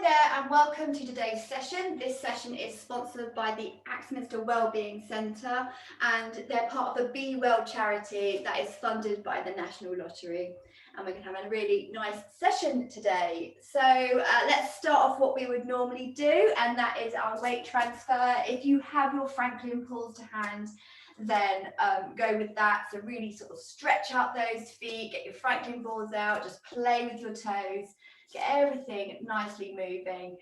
there and welcome to today's session. This session is sponsored by the Axminster Wellbeing Centre and they're part of the Be Well charity that is funded by the National Lottery. And we're going to have a really nice session today. So let's start off what we would normally do, and that is our weight transfer. If you have your Franklin pulls to hand, then go with that. So really sort of stretch out those feet, get your Franklin balls out, just play with your toes. Get everything nicely moving,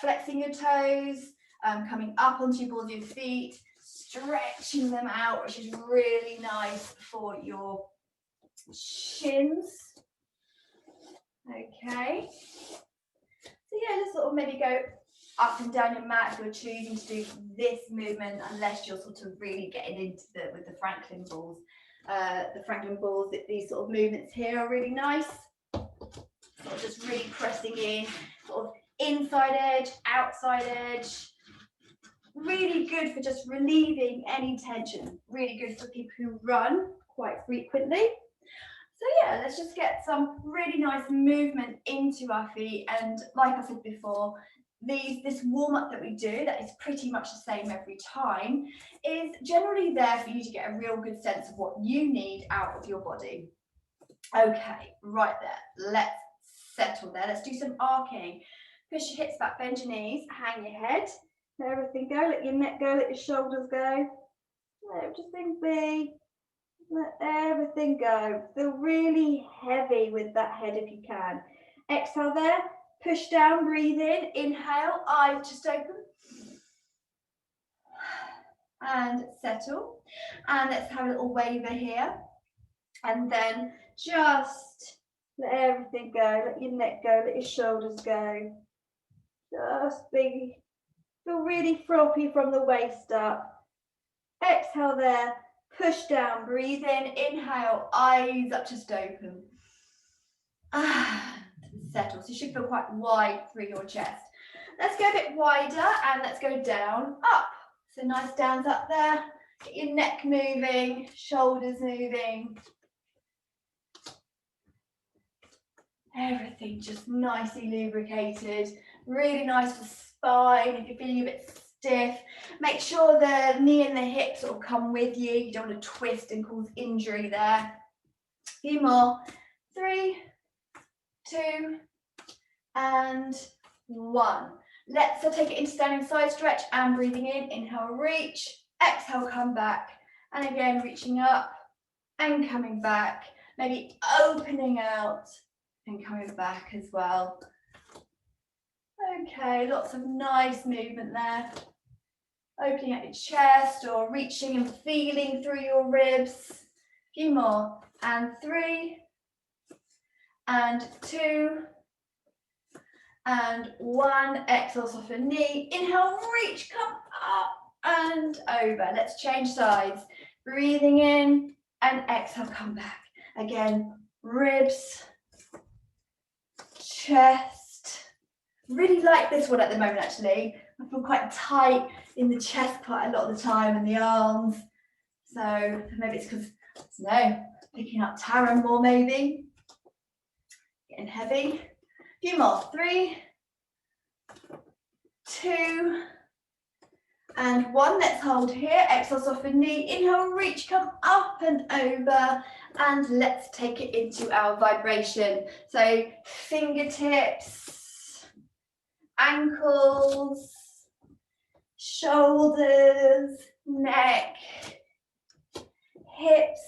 flexing your toes, coming up onto your balls of your feet, stretching them out, which is really nice for your shins. Okay, so yeah, just sort of maybe go up and down your mat if you're choosing to do this movement, unless you're sort of really getting into with the Franklin balls. These sort of movements here are really nice. Sort of just really pressing in, sort of inside edge, outside edge. Really good for just relieving any tension. Really good for people who run quite frequently. So yeah, let's just get some really nice movement into our feet. And like I said before, this warm-up that we do, that is pretty much the same every time, is generally there for you to get a real good sense of what you need out of your body. Okay, right there, let's settle there. Let's do some arcing. Push your hips back, bend your knees, hang your head. Let everything go, let your neck go, let your shoulders go. Let everything be. Let everything go. Feel really heavy with that head if you can. Exhale there, push down, breathe in, inhale, eyes just open. And settle. And let's have a little waver here. And then just let everything go, let your neck go, let your shoulders go. Just feel really floppy from the waist up. Exhale there, push down, breathe in, inhale, eyes up, just open. Settle, so you should feel quite wide through your chest. Let's go a bit wider and let's go down, up. So nice downs up there, get your neck moving, shoulders moving. Everything just nicely lubricated, really nice for spine. If you're feeling a bit stiff, make sure the knee and the hips sort of come with you. You don't want to twist and cause injury there. A few more. 3, 2, and 1. Let's take it into standing side stretch and breathing in. Inhale, reach. Exhale, come back. And again, reaching up and coming back. Maybe opening out and coming back as well. Okay, lots of nice movement there. Opening up your chest or reaching and feeling through your ribs. A few more. And 3, and 2, and 1. Exhale, soften knee. Inhale, reach, come up and over. Let's change sides. Breathing in and exhale, come back. Again, ribs, chest. Really like this one at the moment actually. I feel quite tight in the chest quite a lot of the time and the arms. So maybe it's because, I don't know, picking up Taran more maybe. Getting heavy. A few more. 3, 2, and 1. Let's hold here. Exhale, soften knee. Inhale, reach, come up and over. And let's take it into our vibration. So fingertips, ankles, shoulders, neck, hips.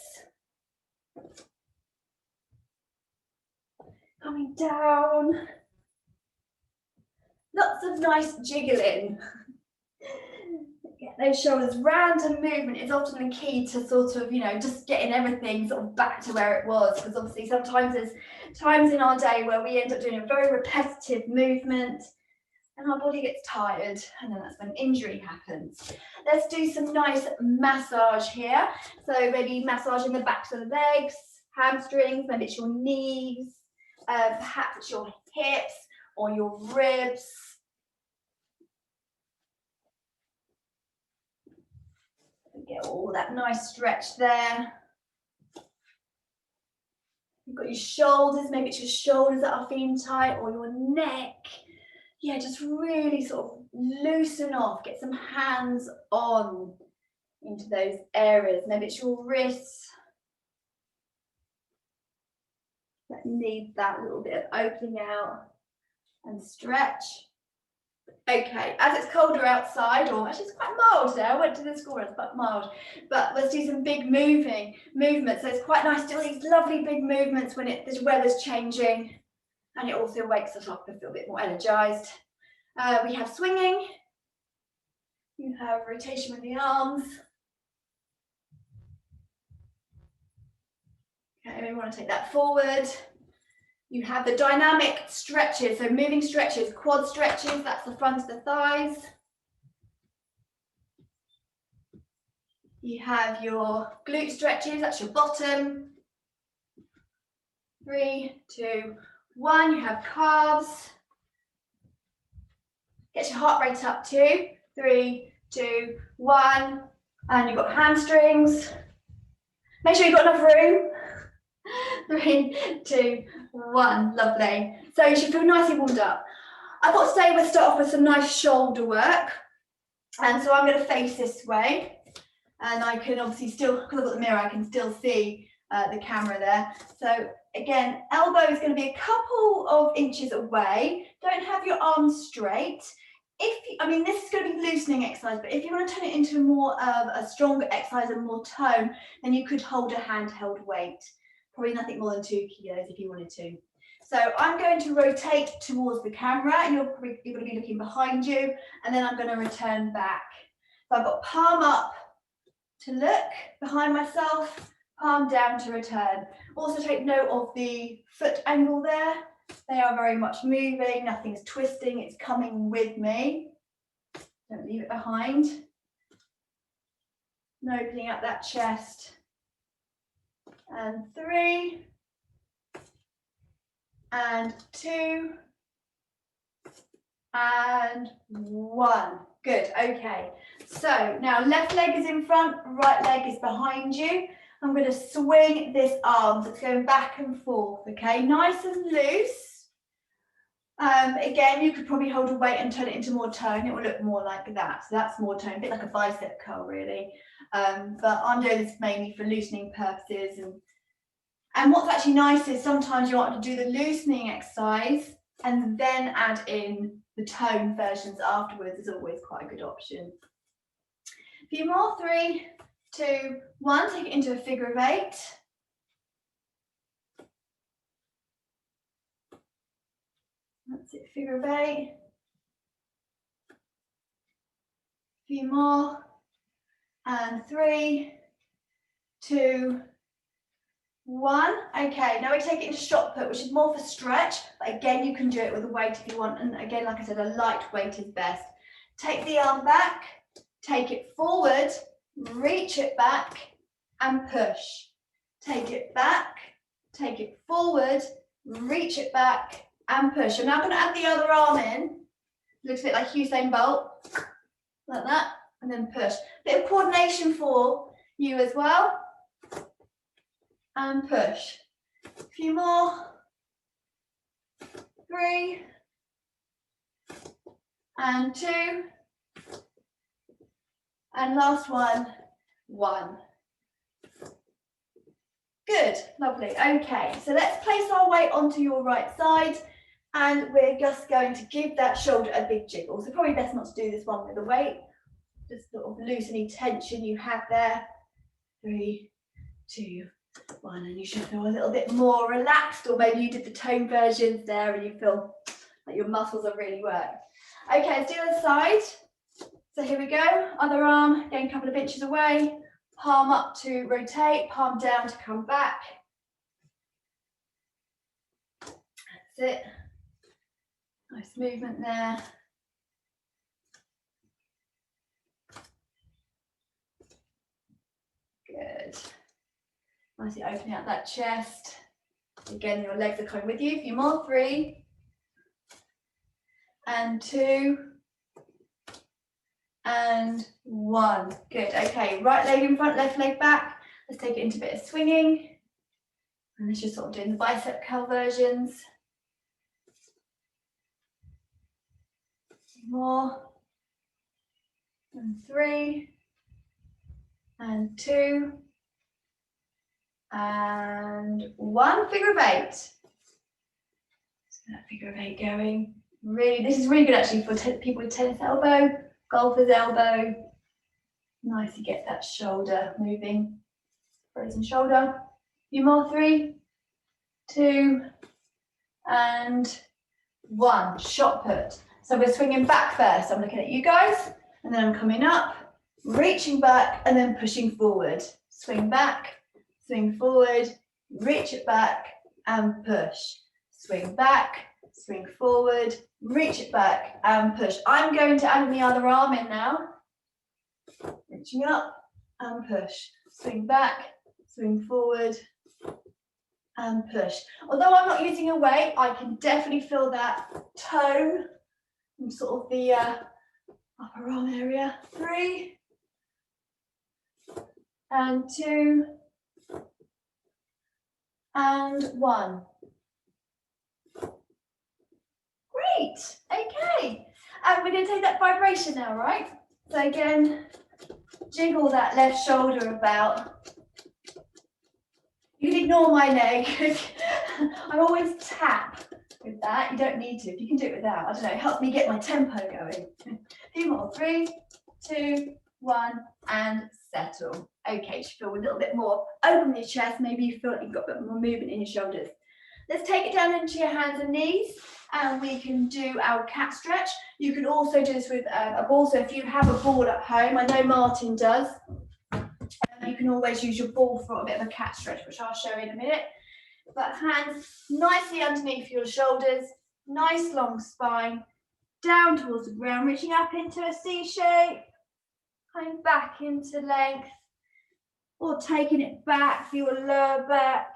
Coming down. Lots of nice jiggling. Get those shoulders. Random movement is often the key to sort of, just getting everything sort of back to where it was. Because obviously sometimes there's times in our day where we end up doing a very repetitive movement and our body gets tired, and then that's when injury happens. Let's do some nice massage here. So maybe massaging the backs of the legs, hamstrings, maybe it's your knees, perhaps your hips or your ribs. Get all that nice stretch there. You've got your shoulders, maybe it's your shoulders that are feeling tight, or your neck. yeah, just really sort of loosen off, get some hands on into those areas. Maybe it's your wrists that need that little bit of opening out and stretch. Okay, as it's colder outside, or actually it's quite mild today. I went to the school, it's quite mild, but let's do some big movements. So it's quite nice to do these lovely big movements when the weather's changing, and it also wakes us up and feel a bit more energized. We have swinging, you have rotation with the arms. Okay, we want to take that forward. You have the dynamic stretches, so moving stretches, quad stretches, that's the front of the thighs. You have your glute stretches, that's your bottom. 3, 2, 1, you have calves. Get your heart rate up, 2, 3, 2, 1, and you've got hamstrings. Make sure you've got enough room. 3, 2, 1, lovely. So you should feel nicely warmed up. I thought today we'll start off with some nice shoulder work. And so I'm going to face this way. And I can obviously still, because I've got the mirror, I can still see the camera there. So again, elbow is going to be a couple of inches away. Don't have your arms straight. I mean, this is going to be loosening exercise, but if you want to turn it into more of a stronger exercise and more tone, then you could hold a handheld weight. Probably nothing more than 2 kilos if you wanted to. So I'm going to rotate towards the camera, and you're going to be looking behind you, and then I'm going to return back. So I've got palm up to look behind myself, palm down to return. Also take note of the foot angle there. They are very much moving, nothing's twisting, it's coming with me. Don't leave it behind. And opening up that chest. And 3, and 2, and 1. Good, okay. So now left leg is in front, right leg is behind you. I'm going to swing this arm, so it's going back and forth, okay? Nice and loose. Again, you could probably hold a weight and turn it into more tone. It will look more like that. So that's more tone, a bit like a bicep curl, really. But I'm doing this mainly for loosening purposes. And what's actually nice is sometimes you want to do the loosening exercise and then add in the tone versions afterwards is always quite a good option. A few more, 3, 2, 1, take it into a figure of 8. That's it, figure of 8. A few more, and 3, 2, 1. Okay, now we take it into shot put, which is more for stretch, but again, you can do it with a weight if you want. And again, like I said, a light weight is best. Take the arm back, take it forward, reach it back, and push. Take it back, take it forward, reach it back, and push. I'm now going to add the other arm in. Looks a bit like Usain Bolt, like that, and then push. Bit of coordination for you as well. And push. A few more. 3, and 2, and last one, 1. Good, lovely. Okay, so let's place our weight onto your right side, and we're just going to give that shoulder a big jiggle. So probably best not to do this one with the weight. Just sort of loose any tension you have there. 3, 2, 1, and you should feel a little bit more relaxed, or maybe you did the tone versions there and you feel like your muscles have really worked. Okay, let's do the other side. So here we go, other arm, getting a couple of inches away, palm up to rotate, palm down to come back. That's it. Nice movement there. Good. Nicely opening out that chest. Again, your legs are coming with you. A few more. 3, and 2, and 1. Good. Okay, right leg in front, left leg back. Let's take it into a bit of swinging. And let's just sort of doing the bicep curl versions. more, and 3, and 2, and 1. Figure of 8. So that figure of 8 going. Really, this is really good actually for people with tennis elbow, golfer's elbow. Nice to get that shoulder moving. Frozen shoulder. A few more. 3, 2, and 1. Shot put. So we're swinging back first. I'm looking at you guys, and then I'm coming up, reaching back, and then pushing forward. Swing back, swing forward, reach it back, and push. Swing back, swing forward, reach it back, and push. I'm going to add the other arm in now. Reaching up, and push. Swing back, swing forward, and push. Although I'm not using a weight, I can definitely feel that tone from sort of the upper arm area. 3, and 2, and 1. Great, okay. And we're going to take that vibration now, right? So again, jiggle that left shoulder about. You can ignore my leg. I always tap with that. You don't need to. If you can do it without, I don't know, it helps me get my tempo going. A few more. 3, 2, 1, and settle. Okay, you feel a little bit more open your chest. Maybe you feel like you've got a bit more movement in your shoulders. Let's take it down into your hands and knees, and we can do our cat stretch. You can also do this with a ball. So if you have a ball at home, I know Martin does, you can always use your ball for a bit of a cat stretch, which I'll show you in a minute. But hands nicely underneath your shoulders, nice long spine, down towards the ground, reaching up into a C shape, coming back into length, or taking it back for your lower back.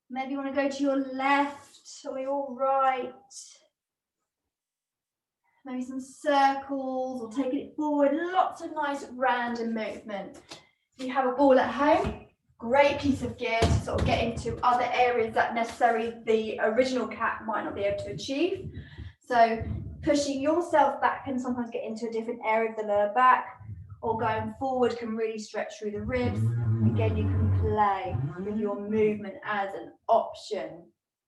Maybe you want to go to your left or your right. Maybe some circles or taking it forward. Lots of nice random movement. If you have a ball at home, great piece of gear to sort of get into other areas that necessarily the original cat might not be able to achieve. So pushing yourself back can sometimes get into a different area of the lower back, or going forward can really stretch through the ribs. Again, you can play with your movement as an option,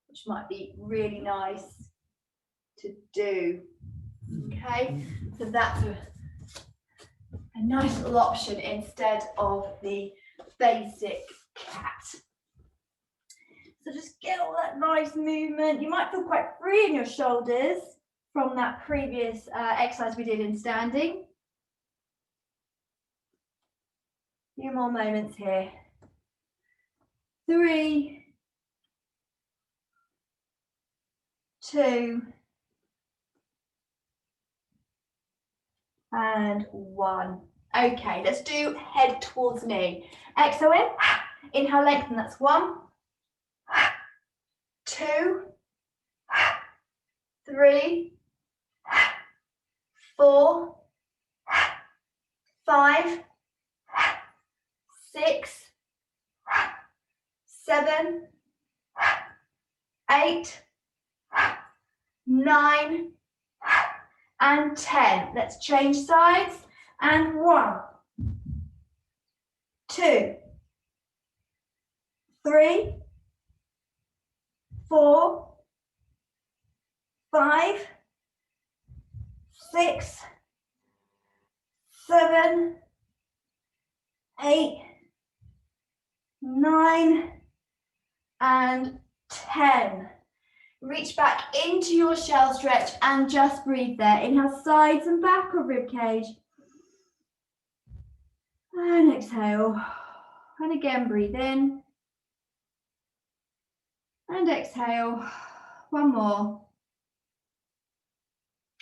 which might be really nice to do. Okay, so that's a nice little option instead of the basic cat. So just get all that nice movement. You might feel quite free in your shoulders from that previous exercise we did in standing. A few more moments here. 3, 2, and 1. Okay, let's do head towards knee. Exhale in, inhale, lengthen, that's 1, 2, 3, 4, 5, 6, 7, 8, 9, and 10. Let's change sides. And 1, 2, 3, 4, 5, 6, 7, 8, 9, and 10. Reach back into your shell stretch and just breathe there. Inhale, sides and back of rib cage. And exhale. And again, breathe in. And exhale. One more.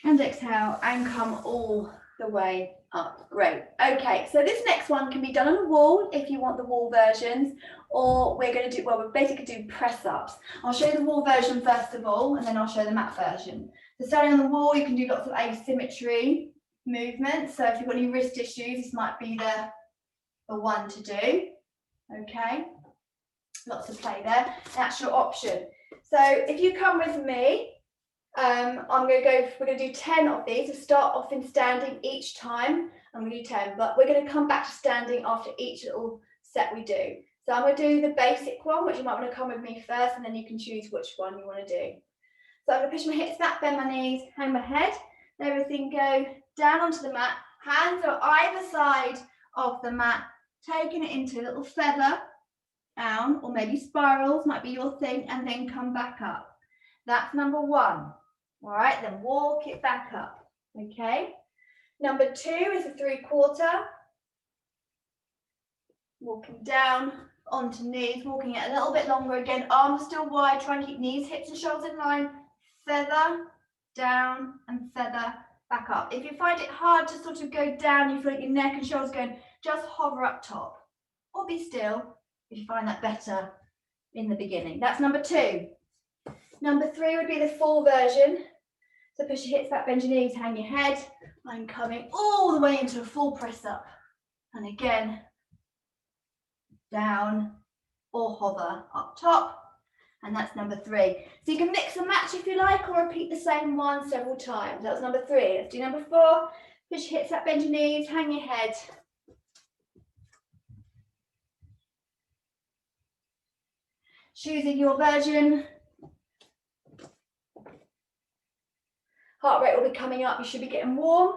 And exhale and come all the way up. Great. Okay, so this next one can be done on the wall if you want the wall versions, or we're going to do, well, we're basically do press ups. I'll show you the wall version first of all, and then I'll show the mat version. So starting on the wall, you can do lots of asymmetry movements. So if you've got any wrist issues, this might be the one to do. Okay, lots of play there. That's your option. So if you come with me, We're going to do 10 of these. We'll start off in standing each time. I'm going to do 10, but we're going to come back to standing after each little set we do. So I'm going to do the basic one, which you might want to come with me first, and then you can choose which one you want to do. So I'm going to push my hips back, bend my knees, hang my head, let everything go down onto the mat. Hands are either side of the mat, taking it into a little feather down, or maybe spirals might be your thing, and then come back up. That's number one. All right, then walk it back up. Okay. Number two is a 3/4. Walking down onto knees, walking it a little bit longer again, arms still wide, try and keep knees, hips and shoulders in line. Feather, down and feather, back up. If you find it hard to sort of go down, you feel like your neck and shoulders going, just hover up top. Or be still if you find that better in the beginning. That's number two. Number three would be the full version. So push your hips back, bend your knees, hang your head. I'm coming all the way into a full press up. And again, down or hover up top. And that's number three. So you can mix and match if you like, or repeat the same one several times. That was number three. Let's do number four. Push your hips up, bend your knees, hang your head. Choosing your version. Heart rate will be coming up. You should be getting warm.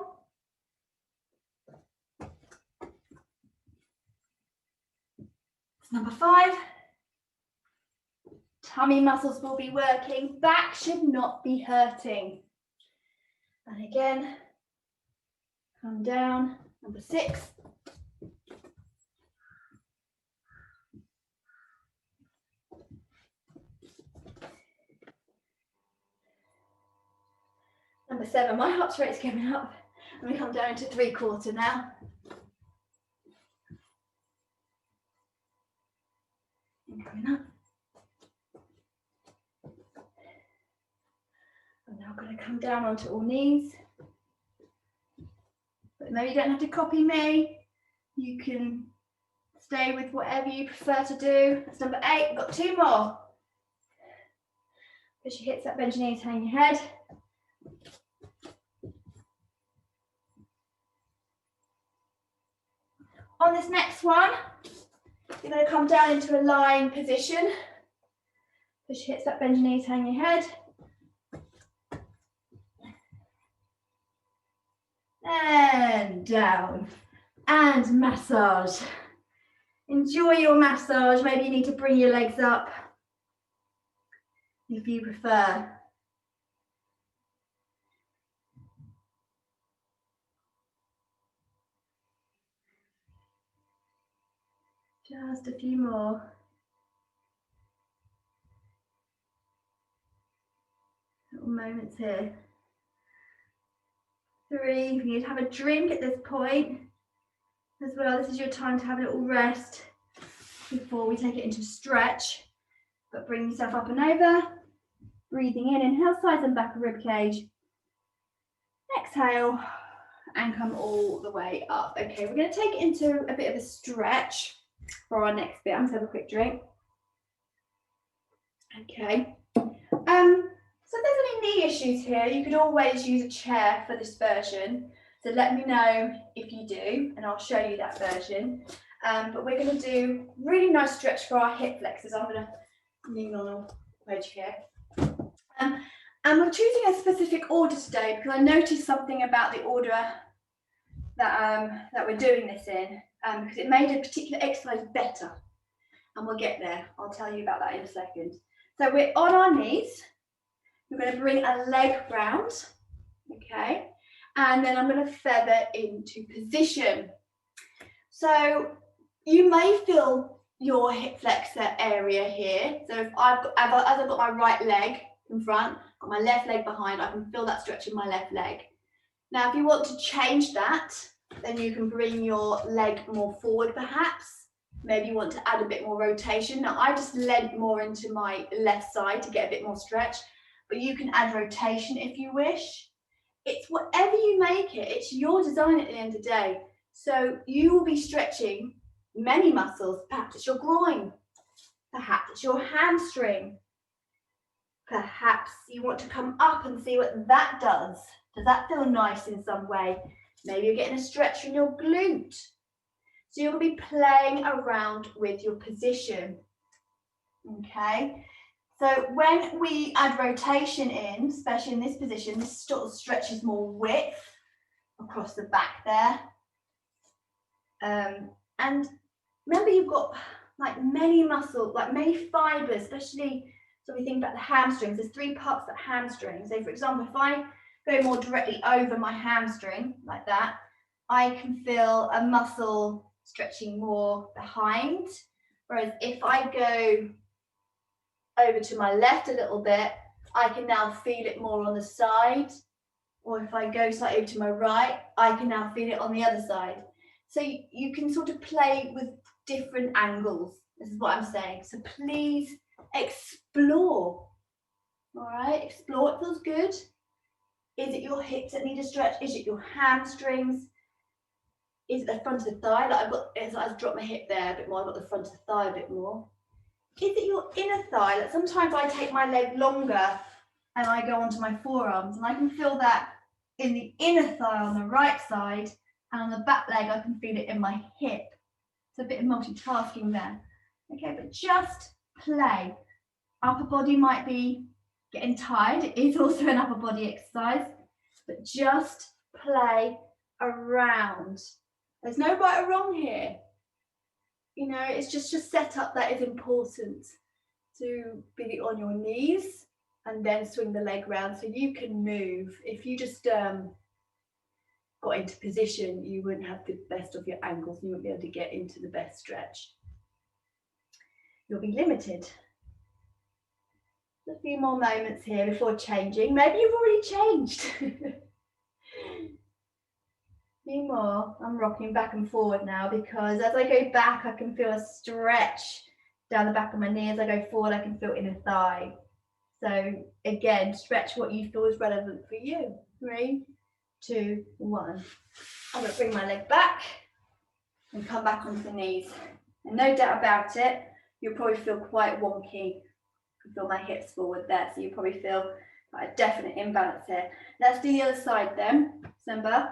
Number five. Tummy muscles will be working. Back should not be hurting. And again, come down. Number six. Number seven, my heart rate's coming up. And we come down to 3/4 now. And coming up. I'm now going to come down onto all knees. But maybe you don't have to copy me. You can stay with whatever you prefer to do. That's number eight. We've got two more. Push your hips up, bend your knees, hang your head. On this next one, you're going to come down into a lying position. Push your hips up, bend your knees, hang your head. And down. And massage. Enjoy your massage. Maybe you need to bring your legs up if you prefer. Just a few more. Little moments here. Three, you need to have a drink at this point as well. This is your time to have a little rest before we take it into stretch. But bring yourself up and over. Breathing in, inhale, sides and back of rib cage. Exhale and come all the way up. Okay, we're going to take it into a bit of a stretch for our next bit. I'm going to have a quick drink. Okay. So if there's any knee issues here, you could always use a chair for this version. So let me know if you do, and I'll show you that version. But we're going to do really nice stretch for our hip flexors. I'm going to lean on a wedge here. And we're choosing a specific order today because I noticed something about the order that we're doing this in, because it made a particular exercise better. And we'll get there. I'll tell you about that in a second. So we're on our knees. We're going to bring a leg round, okay? And then I'm going to feather into position. So you may feel your hip flexor area here. So if as I've got my right leg in front, got my left leg behind, I can feel that stretch in my left leg. Now, if you want to change that, then you can bring your leg more forward perhaps. Maybe you want to add a bit more rotation. Now, I just leant more into my left side to get a bit more stretch, but you can add rotation if you wish. It's whatever you make it. It's your design at the end of the day. So you will be stretching many muscles. Perhaps it's your groin. Perhaps it's your hamstring. Perhaps you want to come up and see what that does. Does that feel nice in some way? Maybe you're getting a stretch in your glute. So you're going to be playing around with your position. Okay. So when we add rotation in, especially in this position, this sort of stretches more width across the back there. And remember, you've got like many muscles, like many fibers, especially so we think about the hamstrings. There's 3 parts that hamstrings. So for example, if I go more directly over my hamstring like that, I can feel a muscle stretching more behind. Whereas if I go over to my left a little bit, I can now feel it more on the side. Or if I go slightly over to my right, I can now feel it on the other side. So you can sort of play with different angles. This is what I'm saying. So please explore. All right, explore. It feels good. Is it your hips that need a stretch? Is it your hamstrings? Is it the front of the thigh? Like I've dropped my hip there a bit more. I've got the front of the thigh a bit more. Is it your inner thigh? Like sometimes I take my leg longer and I go onto my forearms, and I can feel that in the inner thigh on the right side, and on the back leg I can feel it in my hip. It's a bit of multitasking there. Okay, but just play. Upper body might be getting tired. It is also an upper body exercise, but just play around. There's no right or wrong here. You know, it's just a setup that is important, to be on your knees and then swing the leg round so you can move. If you just got into position, you wouldn't have the best of your angles. You wouldn't be able to get into the best stretch. You'll be limited. A few more moments here before changing. Maybe you've already changed. Few more. I'm rocking back and forward now, because as I go back, I can feel a stretch down the back of my knee. As I go forward, I can feel inner thigh. So again, stretch what you feel is relevant for you. 3, 2, 1. I'm going to bring my leg back and come back onto the knees. And no doubt about it, you'll probably feel quite wonky. You can feel my hips forward there, so you probably feel a definite imbalance here. Let's do the other side then. Remember,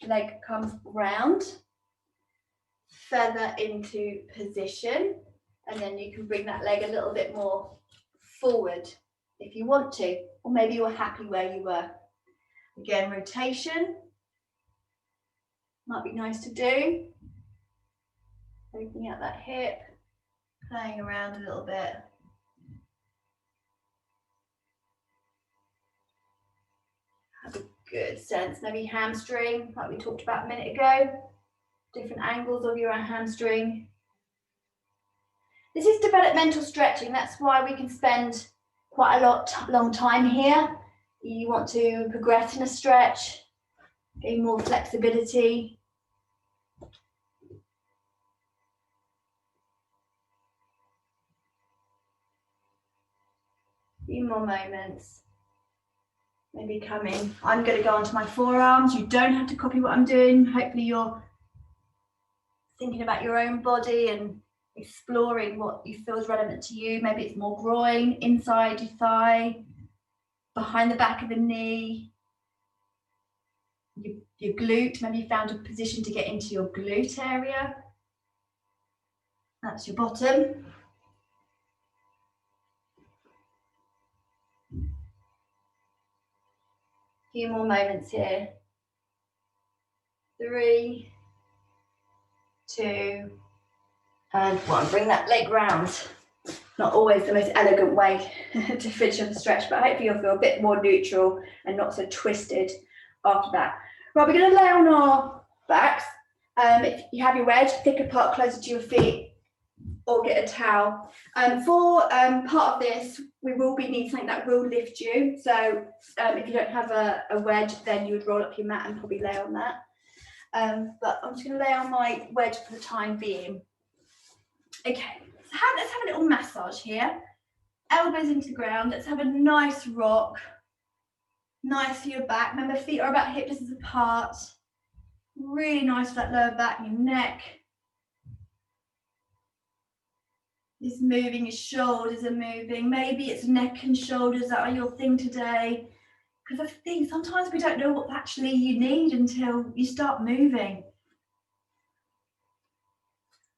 leg comes round, feather into position, and then you can bring that leg a little bit more forward if you want to, or maybe you were happy where you were. Again, rotation might be nice to do. Opening up that hip, playing around a little bit. Have a good sense. Maybe hamstring, like we talked about a minute ago. Different angles of your hamstring. This is developmental stretching. That's why we can spend quite a long time here. You want to progress in a stretch, gain more flexibility. A few more moments. Maybe come in. I'm going to go onto my forearms. You don't have to copy what I'm doing. Hopefully you're thinking about your own body and exploring what you feel is relevant to you. Maybe it's more groin, inside your thigh, behind the back of the knee, your glute. Maybe you found a position to get into your glute area. That's your bottom. A few more moments here. 3, 2, and 1. Bring that leg round. Not always the most elegant way to finish off a stretch, but hopefully you'll feel a bit more neutral and not so twisted after that. Right, we're going to lay on our backs. If you have your wedge, thicker part closer to your feet, or get a towel. For part of this, we will be needing something that will lift you. So if you don't have a wedge, then you would roll up your mat and probably lay on that. But I'm just going to lay on my wedge for the time being. Okay, so let's have a little massage here. Elbows into the ground. Let's have a nice rock. Nice for your back. Remember, feet are about hip distance apart. Really nice for that lower back and your neck. is moving, his shoulders are moving. Maybe it's neck and shoulders that are your thing today. Because I think sometimes we don't know what actually you need until you start moving.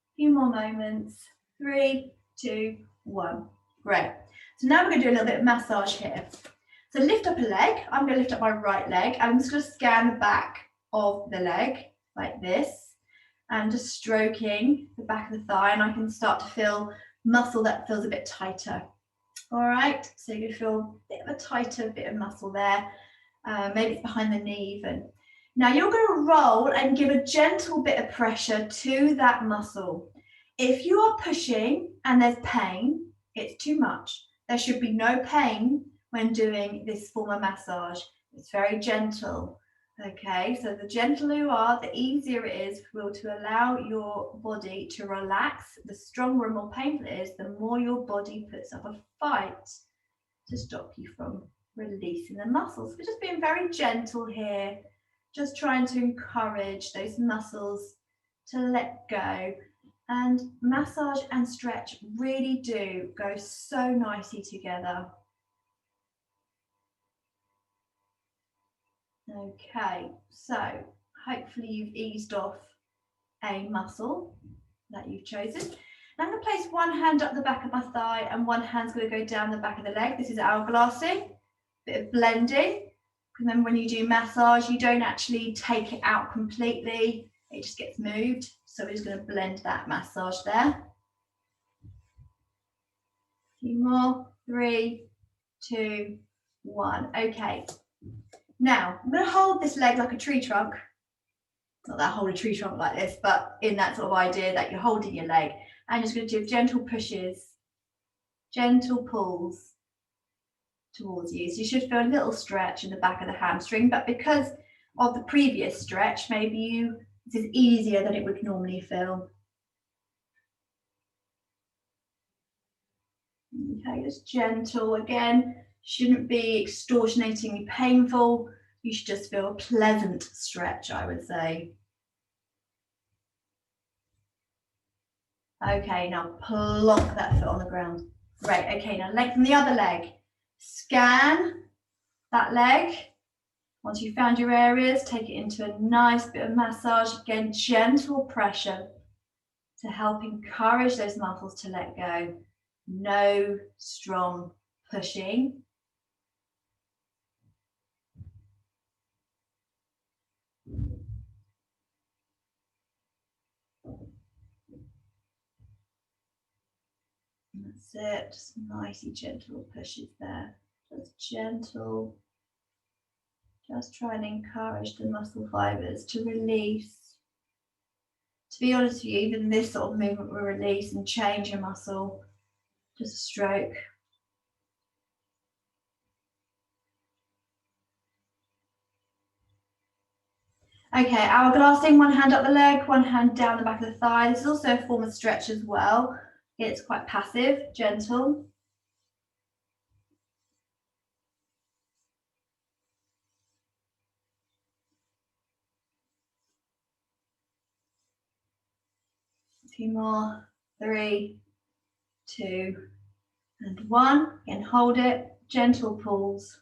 A few more moments. 3, 2, 1. Great. So now we're going to do a little bit of massage here. So lift up a leg. I'm going to lift up my right leg. I'm just going to scan the back of the leg like this. And just stroking the back of the thigh, and I can start to feel muscle that feels a bit tighter. All right, so you feel a bit of a tighter bit of muscle there. Maybe it's behind the knee even. Now you're going to roll and give a gentle bit of pressure to that muscle. If you are pushing and there's pain, it's too much. There should be no pain when doing this form of massage. It's very gentle. Okay, so the gentler you are, the easier it is to allow your body to relax. The stronger and more painful it is, the more your body puts up a fight to stop you from releasing the muscles. We're just being very gentle here, just trying to encourage those muscles to let go. And massage and stretch really do go so nicely together. Okay, so hopefully you've eased off a muscle that you've chosen. Now I'm going to place one hand up the back of my thigh and one hand's going to go down the back of the leg. This is hourglassing, bit of blending. Remember, when you do massage, you don't actually take it out completely. It just gets moved. So we're just going to blend that massage there. A few more. 3, 2, 1. Okay. Now, I'm going to hold this leg like a tree trunk. Not that I hold a tree trunk like this, but in that sort of idea that you're holding your leg. And just going to do gentle pushes, gentle pulls towards you. So you should feel a little stretch in the back of the hamstring, but because of the previous stretch, maybe this is easier than it would normally feel. Okay, just gentle again. Shouldn't be extortionatingly painful. You should just feel a pleasant stretch, I would say. Okay, now plonk that foot on the ground. Great, okay, now lengthen the other leg. Scan that leg. Once you've found your areas, take it into a nice bit of massage. Again, gentle pressure to help encourage those muscles to let go. No strong pushing. That's it, just nicely gentle pushes there. Just gentle. Just try and encourage the muscle fibers to release. To be honest with you, even this sort of movement will release and change a muscle. Just a stroke. Okay, hourglassing, one hand up the leg, one hand down the back of the thigh. This is also a form of stretch as well. It's quite passive, gentle. A few more. 3, 2, and 1. Again, hold it. Gentle pulls.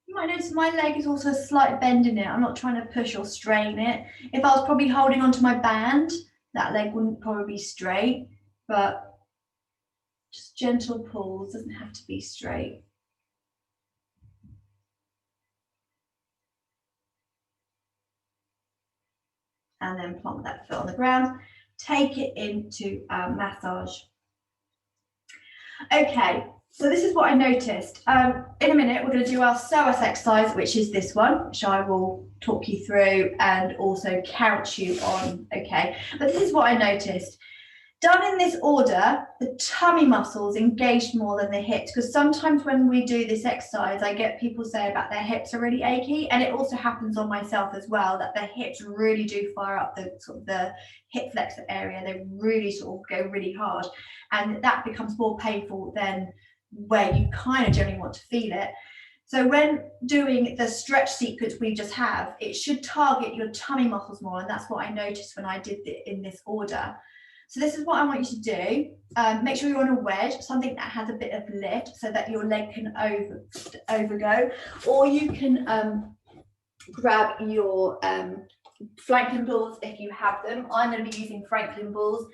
You might notice my leg is also a slight bend in it. I'm not trying to push or strain it. If I was probably holding onto my band, that leg wouldn't probably be straight, but just gentle pulls, doesn't have to be straight. And then plonk that foot on the ground. Take it into a massage. Okay, so this is what I noticed. In a minute, we're going to do our psoas exercise, which is this one, which I will talk you through and also count you on. Okay, but this is what I noticed. Done in this order, the tummy muscles engaged more than the hips, because sometimes when we do this exercise, I get people say about their hips are really achy, and it also happens on myself as well, that the hips really do fire up the sort of the hip flexor area. They really sort of go really hard, and that becomes more painful than where you kind of generally want to feel it. So when doing the stretch sequence we just have, it should target your tummy muscles more, and that's what I noticed when I did it in this order. So this is what I want you to do. Make sure you're on a wedge, something that has a bit of lift so that your leg can overgo, or you can grab your Franklin balls if you have them. I'm going to be using Franklin balls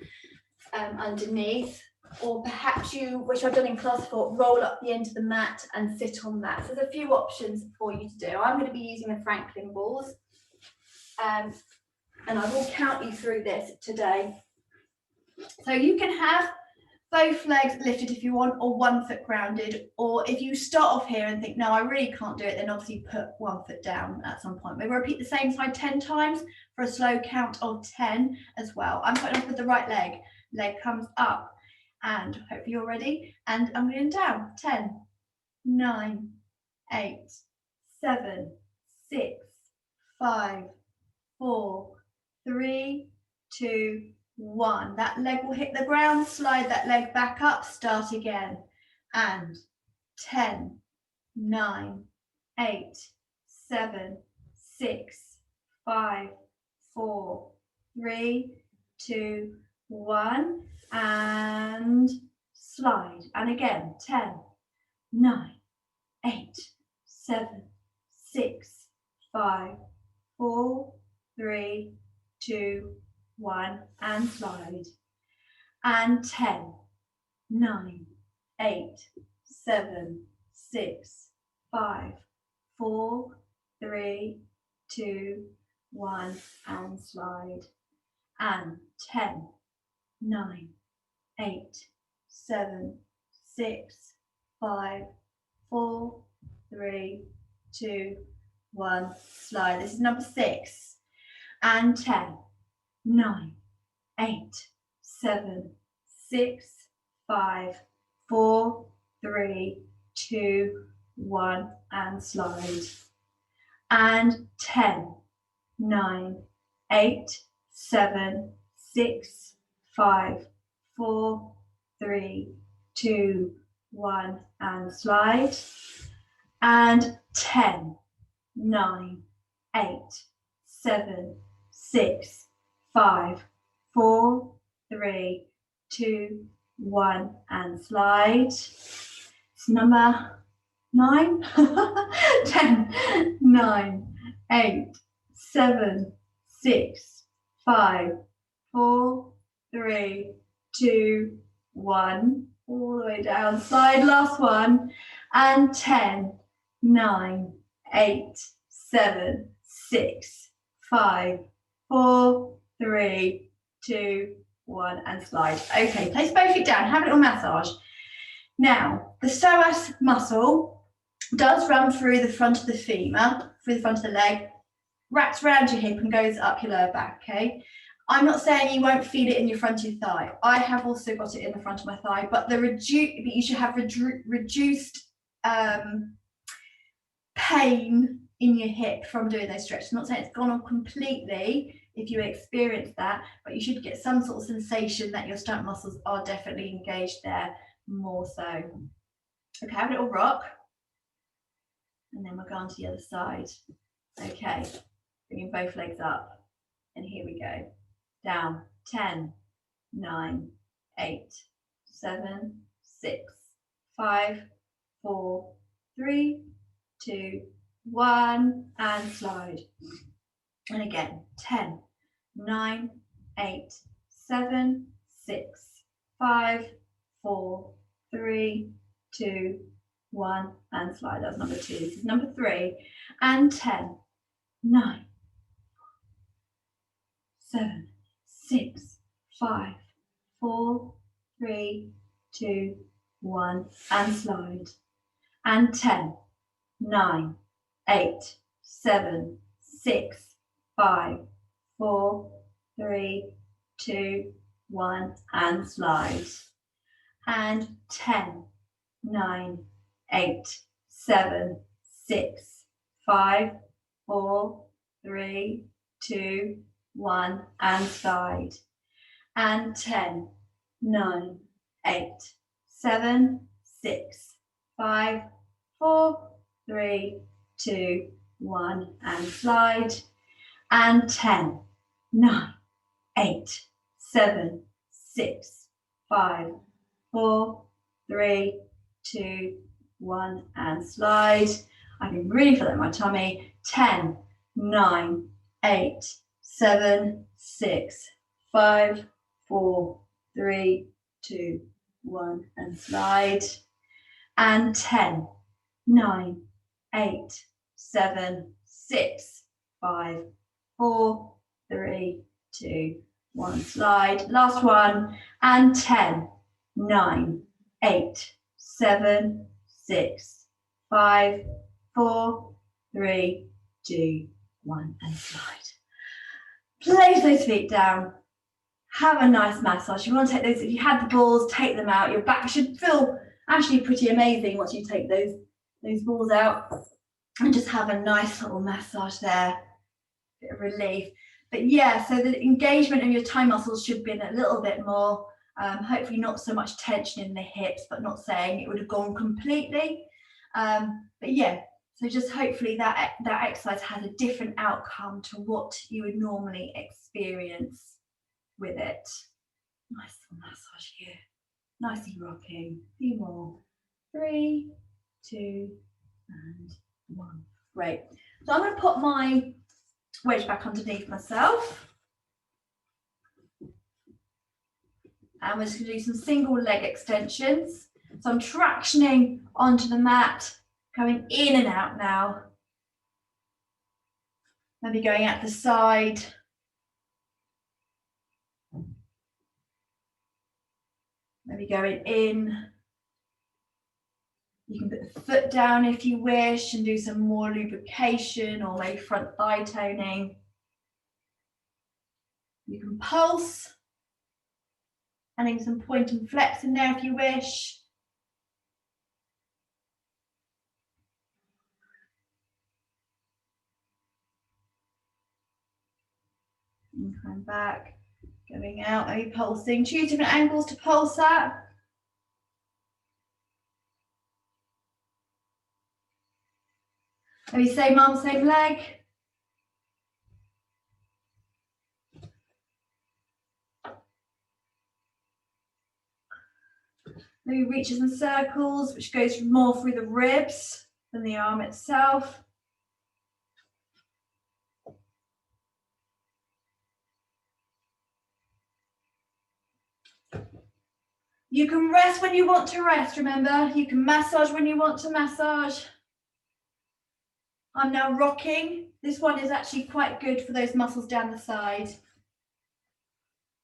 underneath, or perhaps you, which I've done in class before, roll up the end of the mat and sit on that. So there's a few options for you to do. I'm going to be using the Franklin balls, and I will count you through this today. So you can have both legs lifted if you want, or one foot grounded, or if you start off here and think, no, I really can't do it, then obviously put one foot down at some point. We'll repeat the same side 10 times for a slow count of 10 as well. I'm starting off with the right leg. Leg comes up, and hopefully you're ready. And I'm going down. 10, 9, 8, 7, 6, 5, 4, 3, 2, 1. That leg will hit the ground, slide that leg back up, start again. And 10, 9, 8, 7, 6, 5, 4, 3, 2, 1. And slide. And again, 10, 9, 8, 7, 6, 5, 4, 3, 2, 1, and slide. And 10, 9, 8, 7, 6, 5, 4, 3, 2, 1, and slide. And 10, 9, 8, 7, 6, 5, 4, 3, 2, 1, slide. This is number 6. And 10, 9, 8, 7, 6, 5, 4, 3, 2, 1, and slide. And 10, 9, 8, 7, 6, 5, 4, 3, 2, 1, and slide. And 10, 9, 8, 7, 6, 5, 4, 3, 2, 1, and slide. It's number 9. 10, 9, 8, 7, 6, 5, 4, 3, 2, 1. All the way down. Slide, last one. And 10, 9, 8, 7, 6, 5, 4, 3, 2, 1, and slide. Okay, place both feet down, have a little massage. Now, the psoas muscle does run through the front of the femur, through the front of the leg, wraps around your hip and goes up your lower back, okay? I'm not saying you won't feel it in your front of your thigh. I have also got it in the front of my thigh, but you should have reduced pain in your hip from doing those stretches. I'm not saying it's gone on completely if you experience that, but you should get some sort of sensation that your stomach muscles are definitely engaged there more so. Okay, have a little rock. And then we'll go on to the other side. Okay, bringing both legs up. And here we go. Down. 10, 9, 8, 7, 6, 5, 4, 3, 2, 1, and slide. And again, 10, 9, 8, 7, 6, 5, 4, 3, 2, 1, and slide. That's number 2. This is number 3. And 10, 9, 7, 6, 5, 4, 3, 2, 1, and slide. And 10, 9, 8, 7, 6, 5, 4, 3, 2, 1, and slide. And 10, 9, 8, 7, 6, 5, 4, 3, 2, 1, and slide. And 10, 9, 8, 7, 6, 5, 4, 3, 2, 1, and slide. And 10, 9, 8, 7, 6, 5, 4, 3, 2, 1, and slide. I can really feel that in my tummy. 10, 9, 8, 7, 6, 5, 4, 3, 2, 1, and slide. And 10, 9, 8, 7, 6, 5, 4, 3, 2, 1, slide. Last one. And 10, 9, 8, 7, 6, 5, 4, 3, 2, 1, and slide. Place those feet down. Have a nice massage. You want to take those, if you had the balls, take them out. Your back should feel actually pretty amazing once you take those balls out. And just have a nice little massage there. Bit of relief. But yeah, so the engagement of your thigh muscles should be a little bit more, hopefully not so much tension in the hips, but not saying it would have gone completely. But yeah, so just hopefully that exercise has a different outcome to what you would normally experience with it. Nice little massage here. Nicely rocking. A few more. 3, 2, and 1. Great. So I'm going to put my wedge back underneath myself. And we're just going to do some single leg extensions. So I'm tractioning onto the mat, going in and out now. Maybe going out the side. Maybe going in. You can put the foot down if you wish and do some more lubrication or maybe front thigh toning. You can pulse, adding some point and flex in there if you wish. And come back, going out, maybe pulsing. Choose different angles to pulse at. Maybe same arm, same leg. Maybe reaches and circles, which goes more through the ribs than the arm itself. You can rest when you want to rest, remember? You can massage when you want to massage. I'm now rocking. This one is actually quite good for those muscles down the side.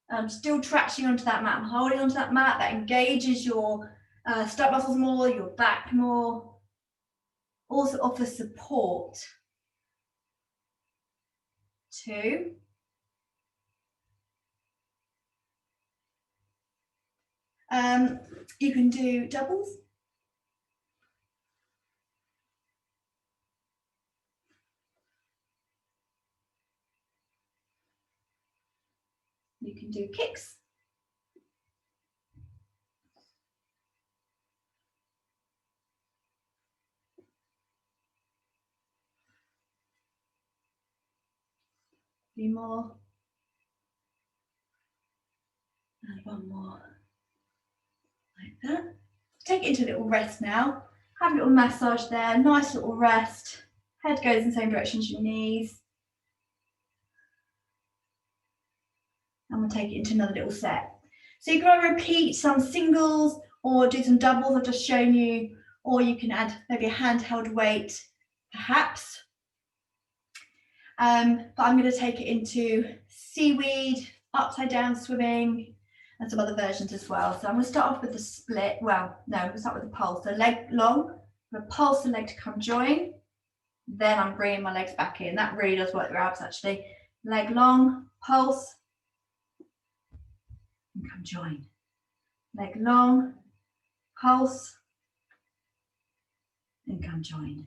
I'm still tractioning onto that mat. I'm holding onto that mat. That engages your stomach muscles more, your back more. Also offers support. 2. You can do doubles. You can do kicks. A few more. And one more. Like that. Take it into a little rest now. Have a little massage there. Nice little rest. Head goes in the same direction as your knees. And we'll take it into another little set. So you can repeat some singles or do some doubles I've just shown you, or you can add maybe a handheld weight, perhaps. But I'm going to take it into seaweed, upside down swimming, and some other versions as well. So I'm going to start off with the split. Well, no, we'll start with the pulse. So leg long, I'm going to pulse the leg to come join. Then I'm bringing my legs back in. That really does work your abs actually. Leg long, pulse, and come join. Leg long, pulse, and come join.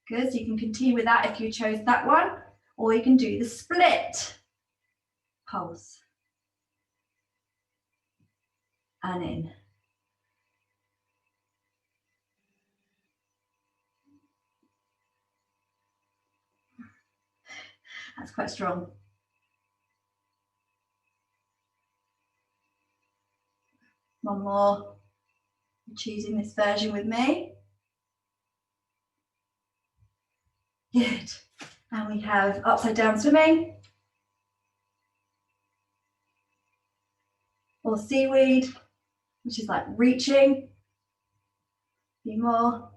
Good, so you can continue with that if you chose that one, or you can do the split. Pulse. And in. That's quite strong. One more. You're choosing this version with me. Good. And we have upside down swimming. Or seaweed, which is like reaching. A few more.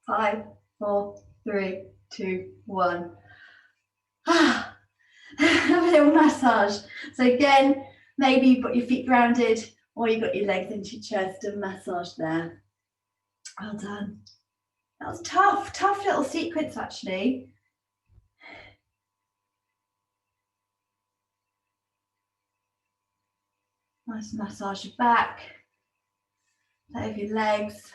5, 4, 3, 2, 1. Have a little massage. So again, maybe you've got your feet grounded or you've got your legs into your chest and massage there. Well done. That was tough little sequence actually. Nice massage your back, play with your legs.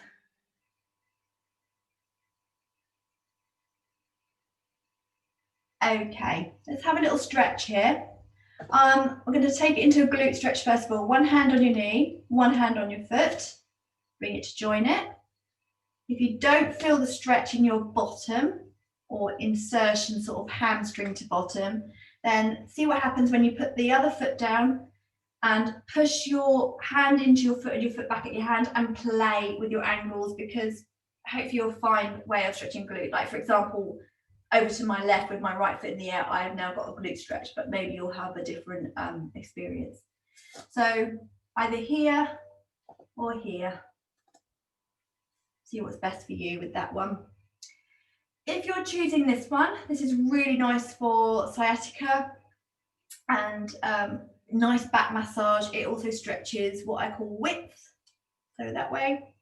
Okay, let's have a little stretch here. We're going to take it into a glute stretch first of all. One hand on your knee, one hand on your foot. Bring it to join it. If you don't feel the stretch in your bottom or insertion sort of hamstring to bottom, then see what happens when you put the other foot down and push your hand into your foot and your foot back at your hand and play with your angles, because hopefully you'll find a way of stretching glute. Like for example, over to my left with my right foot in the air, I have now got a glute stretch, but maybe you'll have a different experience. So either here or here. See what's best for you with that one. If you're choosing this one, this is really nice for sciatica and nice back massage. It also stretches what I call width, so that way.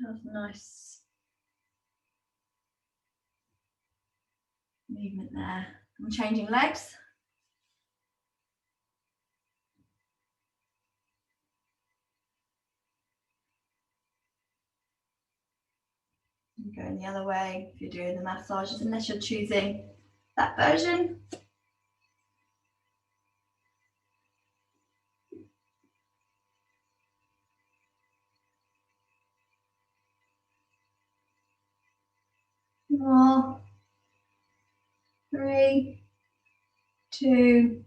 That's nice movement there. I'm changing legs. And going the other way if you're doing the massages, unless you're choosing that version. More. 3, 2,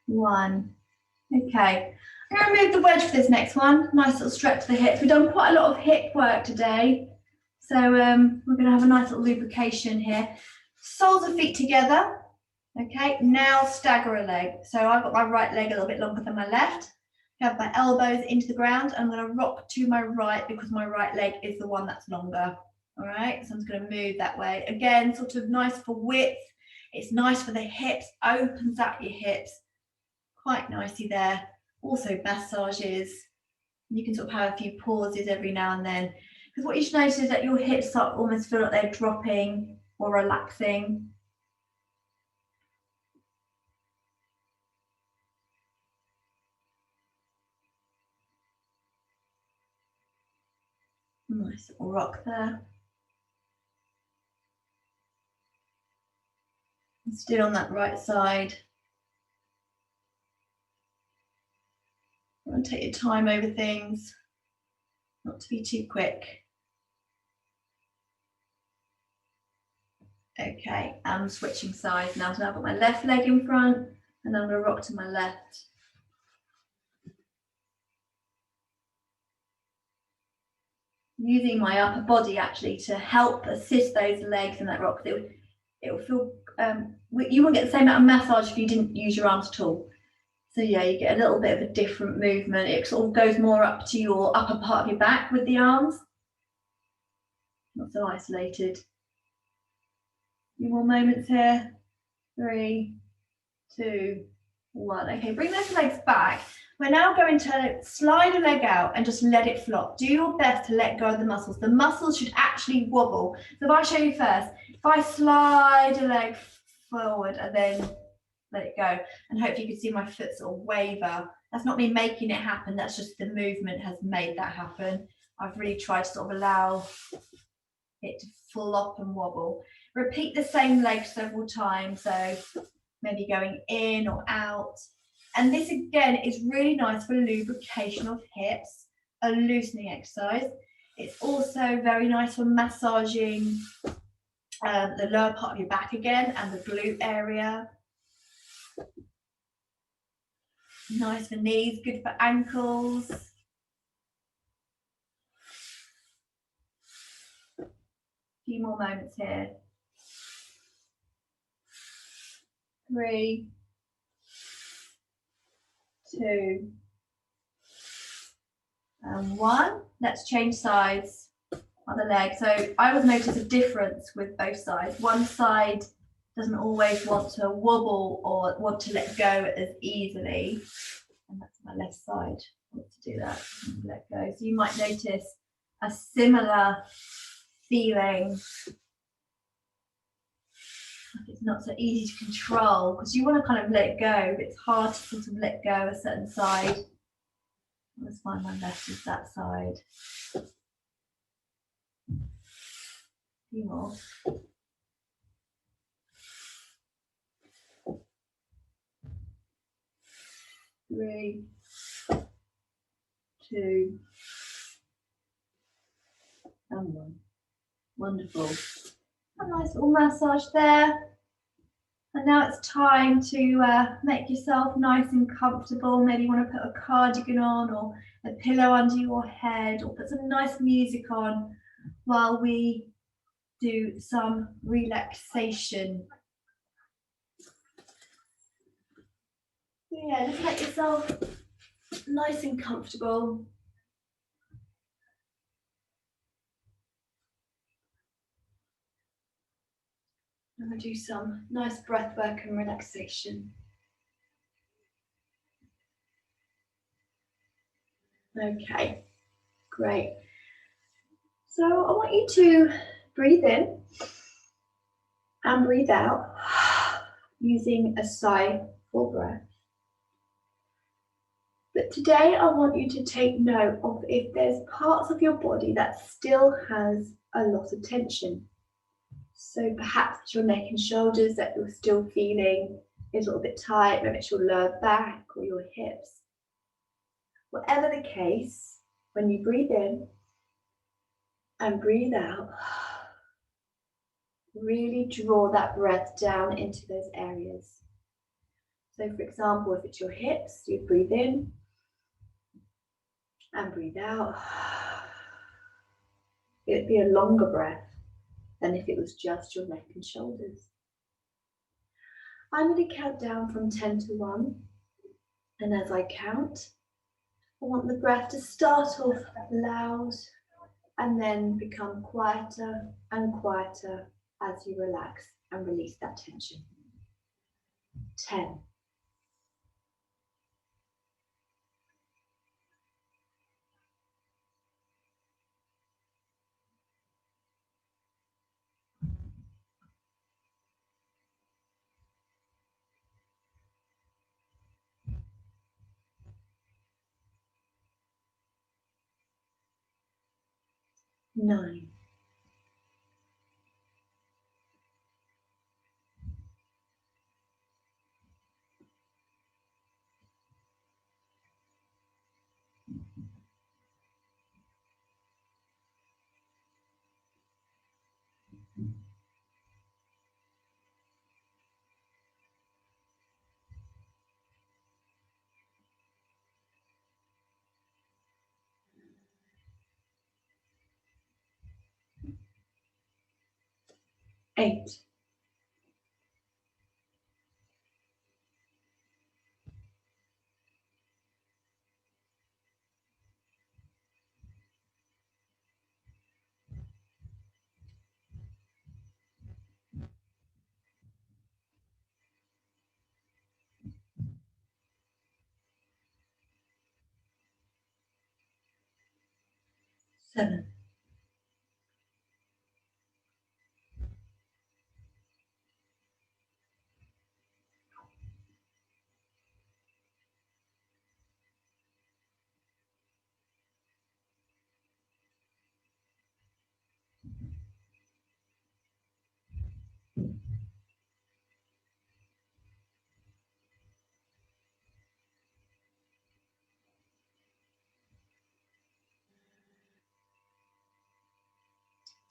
1. Okay, I'm going to remove the wedge for this next one. Nice little stretch to the hips. We've done quite a lot of hip work today, so we're going to have a nice little lubrication here. Soles of feet together. Okay, now stagger a leg. So I've got my right leg a little bit longer than my left. I have my elbows into the ground. I'm going to rock to my right because my right leg is the one that's longer. All right, so I'm just going to move that way. Again, sort of nice for width. It's nice for the hips, opens up your hips quite nicely there. Also massages. You can sort of have a few pauses every now and then, because what you should notice is that your hips start almost feel like they're dropping or relaxing. Nice little rock there. And still on that right side. And take your time over things, not to be too quick. Okay, I'm switching sides now. So now I've got my left leg in front and I'm going to rock to my left. Using my upper body actually to help assist those legs in that rock. It will feel, you won't get the same amount of massage if you didn't use your arms at all. So yeah, you get a little bit of a different movement. It sort of goes more up to your upper part of your back with the arms. Not so isolated. A few more moments here. 3, 2, 1. Okay, bring those legs back. We're now going to slide a leg out and just let it flop. Do your best to let go of the muscles. The muscles should actually wobble. So if I show you first, if I slide a leg forward and then let it go, and hopefully you can see my foot sort of waver. That's not me making it happen, that's just the movement has made that happen. I've really tried to sort of allow it to flop and wobble. Repeat the same leg several times, so maybe going in or out. And this again is really nice for lubrication of hips, a loosening exercise. It's also very nice for massaging the lower part of your back again and the glute area. Nice for knees, good for ankles. A few more moments here. 3, 2, and 1. Let's change sides on the leg. So I always notice a difference with both sides. One side doesn't always want to wobble or want to let go as easily. And that's my left side. Wants to do that, let go. So you might notice a similar feeling. Like it's not so easy to control because you want to kind of let it go, but it's hard to sort of let go a certain side. Let's find my left is that side. A few more. 3, 2, and 1. Wonderful. A nice little massage there. And now it's time to make yourself nice and comfortable. Maybe you want to put a cardigan on or a pillow under your head or put some nice music on while we do some relaxation. Yeah, just make yourself nice and comfortable. I'm going to do some nice breath work and relaxation. Okay, great. So I want you to breathe in and breathe out using a sigh for breath. But today I want you to take note of if there's parts of your body that still has a lot of tension. So perhaps it's your neck and shoulders that you're still feeling is a little bit tight, maybe it's your lower back or your hips. Whatever the case, when you breathe in and breathe out, really draw that breath down into those areas. So for example, if it's your hips, you breathe in and breathe out. It'd be a longer breath than if it was just your neck and shoulders. I'm going to count down from 10 to 1. And as I count, I want the breath to start off loud and then become quieter and quieter as you relax and release that tension. 10. 9. 8. 7.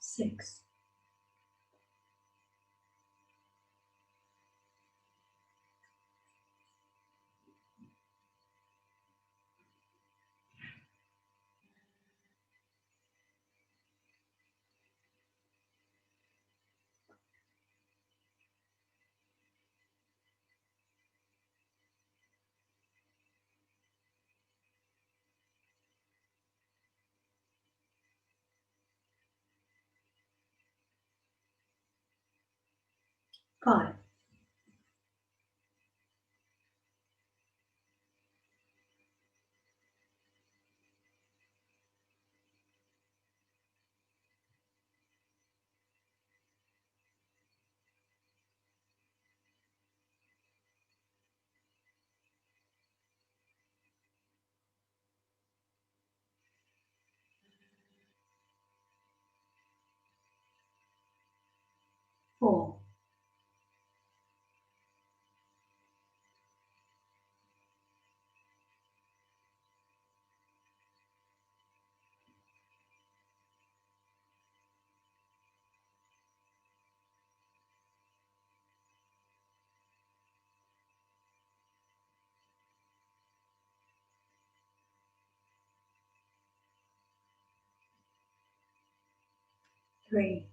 6, 5, 4, 3,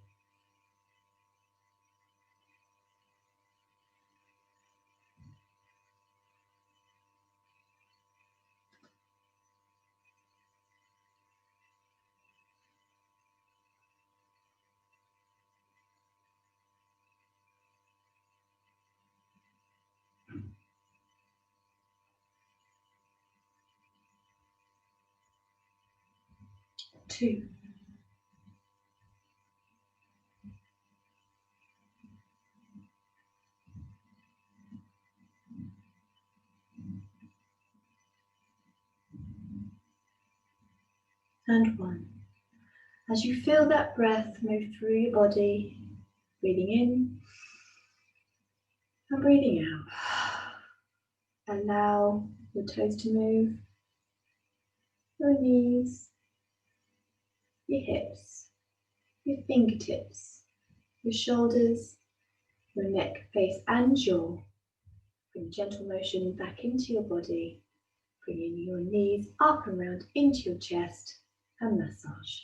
2, and 1. As you feel that breath move through your body, breathing in and breathing out. Allow your toes to move, your knees, your hips, your fingertips, your shoulders, your neck, face and jaw. Bring gentle motion back into your body, bringing your knees up and round into your chest and massage.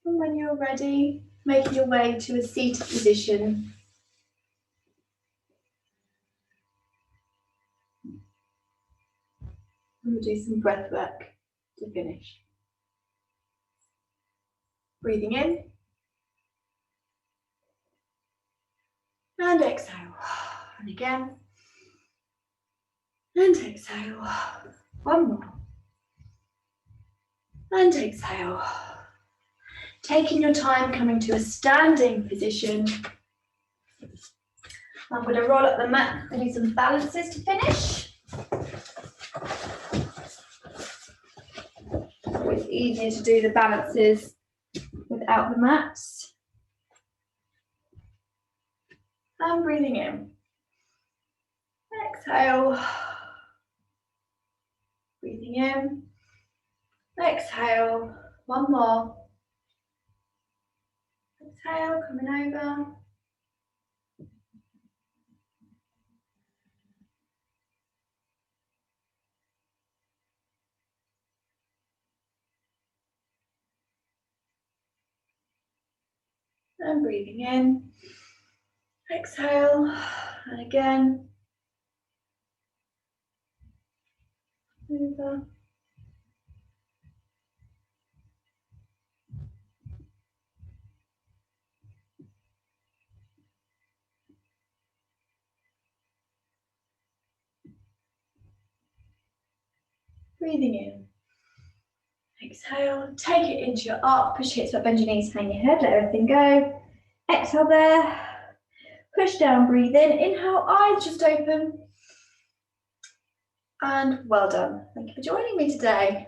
And when you're ready, make your way to a seated position. And we'll do some breath work to finish. Breathing in and exhale. And again. And exhale. One more. And exhale. Taking your time, coming to a standing position. I'm going to roll up the mat and do some balances to finish. It's easier to do the balances without the mats. And breathing in. Exhale. Breathing in. Exhale. One more. Exhale, coming over. And breathing in. Exhale. And again. Over. Breathing in. Exhale, take it into your arc, push your hips up, bend your knees, hang your head, let everything go. Exhale there. Push down, breathe in. Inhale, eyes just open. And well done. Thank you for joining me today.